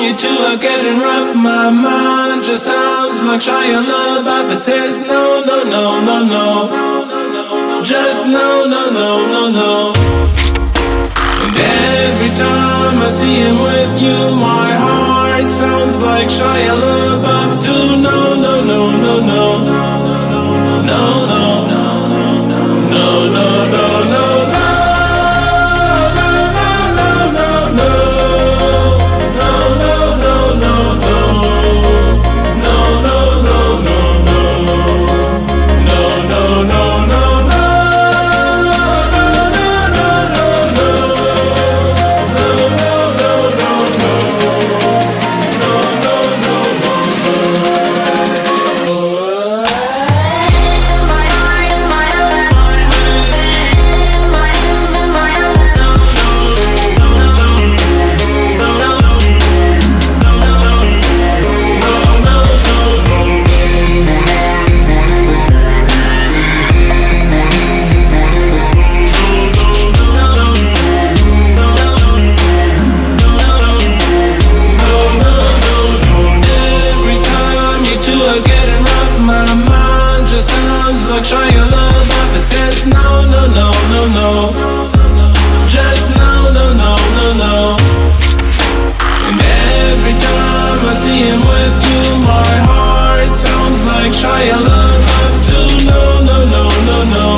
you two are getting rough, my mind just sounds like Shia LaBeouf. It says no, no, no, no, no, just no, no, no, no, no. And every time I see him with you, my heart sounds like Shia LaBeouf too. No, no, no, no, no, no, no, no, no, no, no, no. Shia LaBeouf, it says no, no, no, no, no, just no, no, no, no, no. And every time I see him with you, my heart sounds like Shia LaBeouf too. No, no, no, no, no.